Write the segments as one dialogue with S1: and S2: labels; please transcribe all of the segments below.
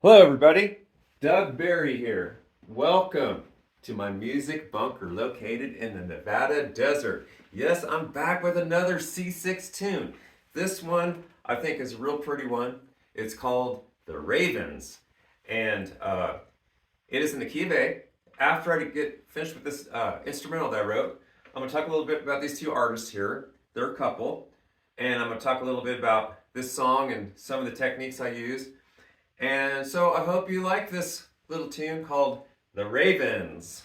S1: Hello, everybody. Doug Barry here. Welcome to my music bunker located in the Nevada desert. Yes, I'm back with another C6 tune. This one I think is a real pretty one. It's called The Ravens, and it is in the key of A. After I get finished with this instrumental that I wrote, I'm going to talk a little bit about these two artists here. They're a couple, and I'm going to talk a little bit about this song and some of the techniques I use. And so I hope you like this little tune called The Ravens.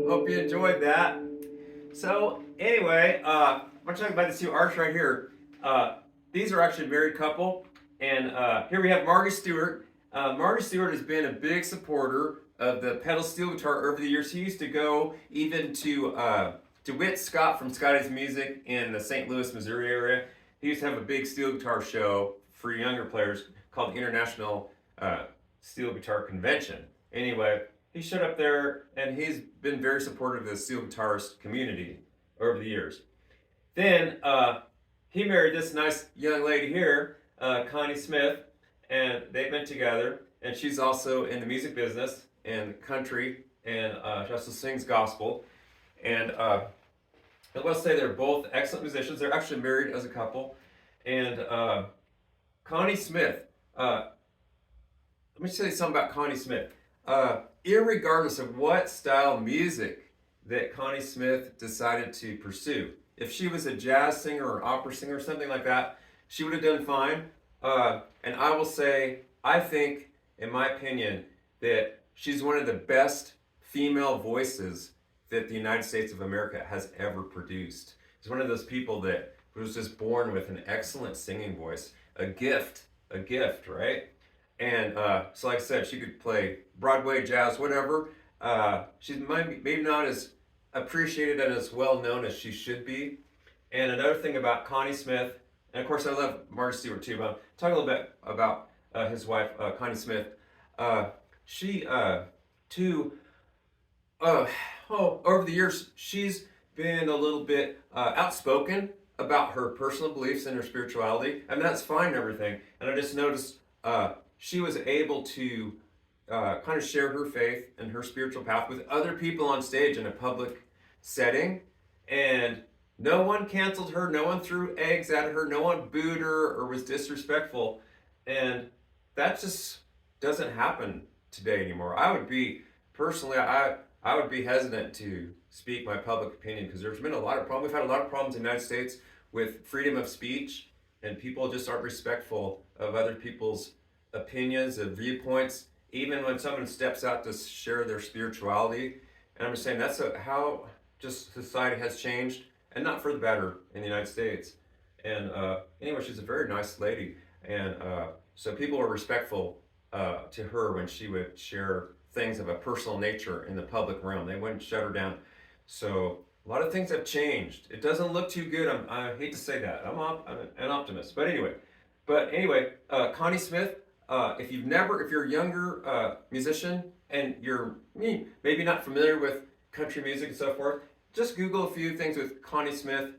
S1: Hope you enjoyed that. So anyway, I'm talking about these two artists right here. These are actually a married couple, and here we have Marty Stewart. Marty Stewart has been a big supporter of the pedal steel guitar over the years. He used to go even to Whit Scott from Scotty's Music in the St. Louis, Missouri area. He used to have a big steel guitar show for younger players called the International Steel Guitar Convention. Anyway, he showed up there, and he's been very supportive of the steel guitarist community over the years. Then he married this nice young lady here, Connie Smith, and they've been together. And she's also in the music business and country, and she also sings gospel. And I will say they're both excellent musicians. They're actually married as a couple. And Connie Smith, let me tell you something about Connie Smith. Irregardless of what style of music that Connie Smith decided to pursue, if she was a jazz singer or opera singer or something like that, she would have done fine. And I will say, I think, in my opinion, that she's one of the best female voices that the United States of America has ever produced. She's one of those people that was just born with an excellent singing voice, a gift, right? And so, like I said, she could play Broadway, jazz, whatever. She's maybe not as appreciated and as well known as she should be. And another thing about Connie Smith, and of course I love Marty Stuart too, but I'll talk a little bit about his wife, Connie Smith. She, too, over the years, she's been a little bit outspoken about her personal beliefs and her spirituality. I mean, that's fine and everything. And I just noticed she was able to kind of share her faith and her spiritual path with other people on stage in a public setting. And no one canceled her, no one threw eggs at her, no one booed her or was disrespectful. And that just doesn't happen today anymore. I would be, personally, I would be hesitant to speak my public opinion because there's been a lot of problems. We've had a lot of problems in the United States with freedom of speech, and people just aren't respectful of other people's opinions and viewpoints, even when someone steps out to share their spirituality. And I'm just saying that's how just society has changed, and not for the better in the United States. And anyway, she's a very nice lady, and so people were respectful to her when she would share things of a personal nature in the public realm. They wouldn't shut her down. So a lot of things have changed. It doesn't look too good. I hate to say that. I'm an optimist. But anyway, Connie Smith, if you're a younger musician and you're maybe not familiar with country music and so forth, just Google a few things with Connie Smith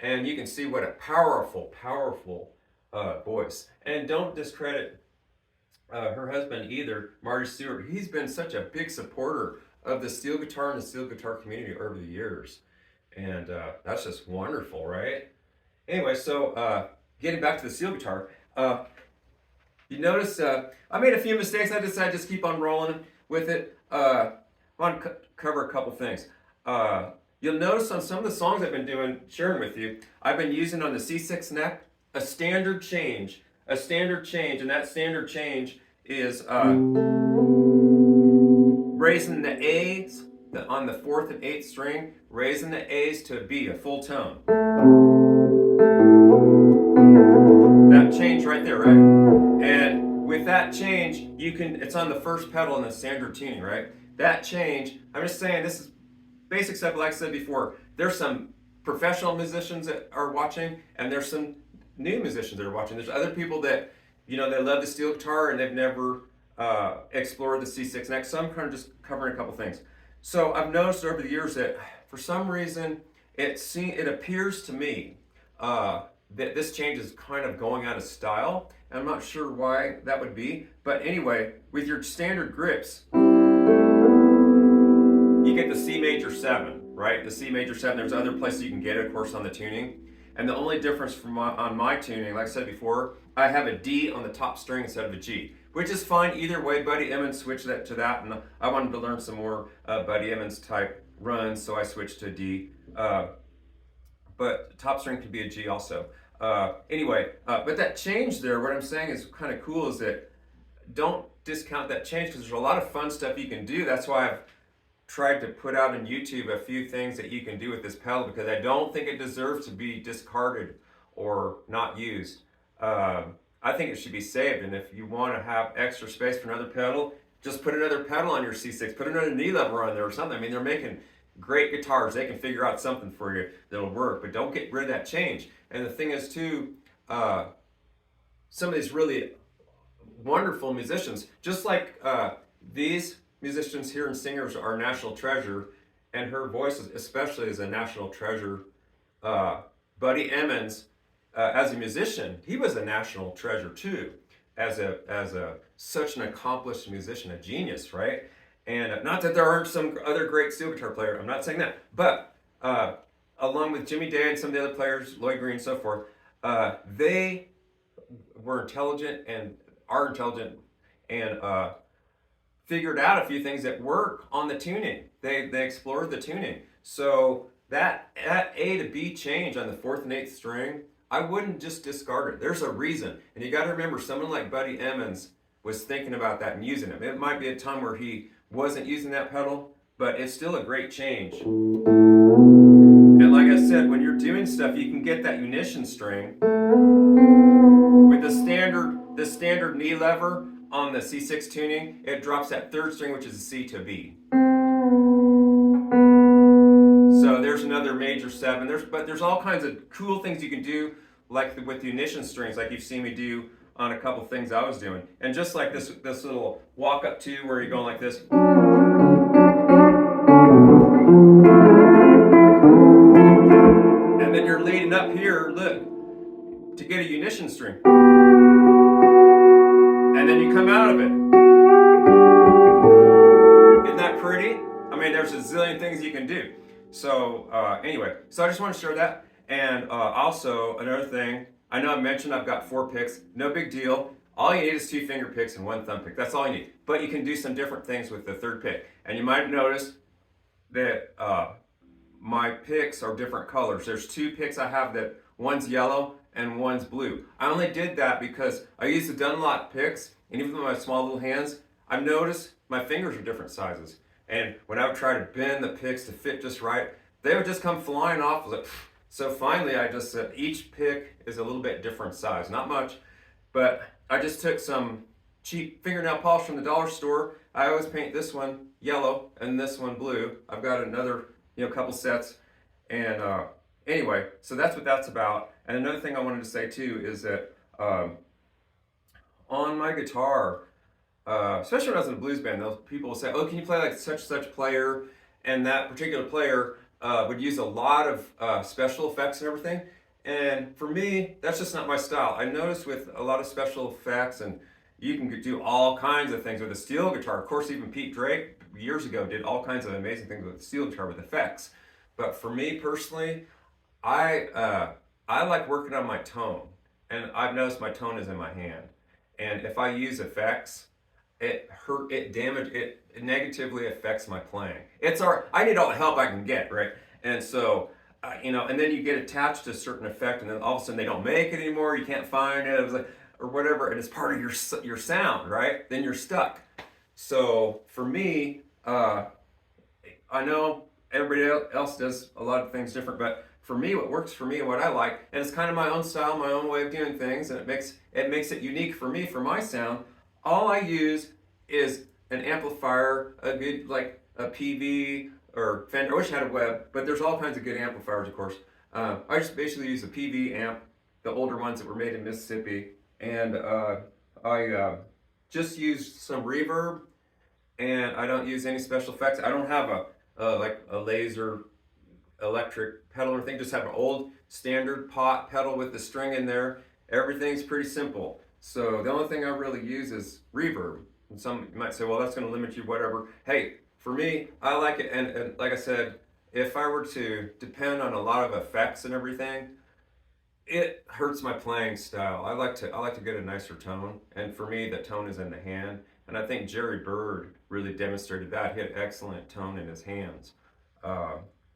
S1: and you can see what a powerful, powerful voice. And don't discredit her husband either, Marty Stuart. He's been such a big supporter of the steel guitar and the steel guitar community over the years. And that's just wonderful, right? Anyway, so getting back to the steel guitar, you notice I made a few mistakes. I decided to just keep on rolling with it. I want to cover a couple things. You'll notice on some of the songs I've been sharing with you, I've been using on the C6 neck a standard change, and that standard change is raising the A's on the 4th and 8th string, raising the A's to a B, a full tone. That change right there, right? And with that change, it's on the first pedal in the standard tuning, right? That change, I'm just saying this is basic stuff, like I said before. There's some professional musicians that are watching, and there's some new musicians that are watching. There's other people that, they love the steel guitar and they've never explored the C6 neck. So I'm kind of just covering a couple things. So I've noticed over the years that for some reason it appears to me that this change is kind of going out of style. And I'm not sure why that would be. But anyway, with your standard grips, you get the C major 7, right? The C major 7, there's other places you can get it, of course, on the tuning. And the only difference on my tuning, like I said before, I have a D on the top string instead of a G, which is fine either way. Buddy Emmons switched that to that, and I wanted to learn some more Buddy Emmons type runs, so I switched to a D. But top string could be a G also. Anyway, but that change there, what I'm saying is kind of cool, is that don't discount that change, because there's a lot of fun stuff you can do. That's why I've tried to put out on YouTube a few things that you can do with this pedal, because I don't think it deserves to be discarded or not used. I think it should be saved, and if you want to have extra space for another pedal, just put another pedal on your C6, put another knee lever on there or something. I mean, they're making great guitars. They can figure out something for you that'll work, but don't get rid of that change. And the thing is too, some of these really wonderful musicians, just like these musicians here and singers are national treasure, and her voice especially is a national treasure. Buddy Emmons, as a musician, he was a national treasure too, as such an accomplished musician, a genius, right? And not that there aren't some other great steel guitar player, I'm not saying that, but along with Jimmy Day and some of the other players, Lloyd Green and so forth, they were intelligent and are intelligent and figured out a few things that work on the tuning. They explored the tuning. So that A to B change on the 4th and 8th string, I wouldn't just discard it. There's a reason. And you got to remember, someone like Buddy Emmons was thinking about that and using it. It might be a time where he wasn't using that pedal, but it's still a great change. And like I said, when you're doing stuff, you can get that unition string with the standard knee lever on the C6 tuning. It drops that 3rd string, which is a C to B. but there's all kinds of cool things you can do, like with the ignition strings, like you've seen me do on a couple things I was doing. And just like this little walk up to where you're going like this. And then you're leading up here, look, to get a ignition string. And then you come out of it. Isn't that pretty? I mean, there's a zillion things you can do. So anyway, so I just want to share that. And also another thing, I know I mentioned I've got 4 picks. No big deal. All you need is 2 finger picks and 1 thumb pick. That's all you need. But you can do some different things with the 3rd pick. And you might notice that my picks are different colors. There's 2 picks I have that one's yellow and one's blue. I only did that because I use the Dunlop picks, and even with my small little hands, I've noticed my fingers are different sizes. And when I would try to bend the picks to fit just right, they would just come flying off. So finally, I just said each pick is a little bit different size. Not much, but I just took some cheap fingernail polish from the dollar store. I always paint this one yellow and this one blue. I've got another, couple sets. And anyway, so that's what that's about. And another thing I wanted to say too is that on my guitar, especially when I was in a blues band, those people will say, "Oh, can you play like such player?" And that particular player would use a lot of special effects and everything. And for me, that's just not my style. I noticed with a lot of special effects, and you can do all kinds of things with a steel guitar. Of course, even Pete Drake years ago did all kinds of amazing things with a steel guitar with effects. But for me personally, I like working on my tone, and I've noticed my tone is in my hand. And if I use effects, it negatively affects my playing. I need all the help I can get, right? And so, and then you get attached to a certain effect, and then all of a sudden they don't make it anymore. You can't find it, or whatever, and it's part of your sound, right? Then you're stuck. So for me, I know everybody else does a lot of things different, but for me, what works for me and what I like, and it's kind of my own style, my own way of doing things, and it makes it unique for me, for my sound. All I use is an amplifier, a good like a PV or Fender. I wish I had a Webb, but there's all kinds of good amplifiers, of course. I just basically use a PV amp, the older ones that were made in Mississippi, and I just use some reverb, and I don't use any special effects. I don't have like a laser electric pedal or thing. Just have an old standard pot pedal with the string in there. Everything's pretty simple. So the only thing I really use is reverb. And some might say, well, that's going to limit you, whatever. Hey, for me, I like it. And like I said, if I were to depend on a lot of effects and everything, it hurts my playing style. I like to get a nicer tone. And for me, the tone is in the hand. And I think Jerry Byrd really demonstrated that. He had excellent tone in his hands.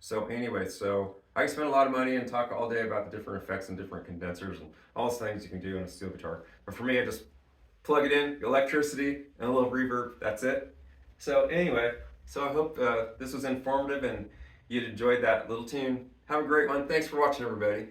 S1: So anyway, so I can spend a lot of money and talk all day about the different effects and different condensers and all those things you can do on a steel guitar. But for me, I just plug it in, electricity, and a little reverb. That's it. So anyway, so I hope this was informative and you'd enjoyed that little tune. Have a great one. Thanks for watching, everybody.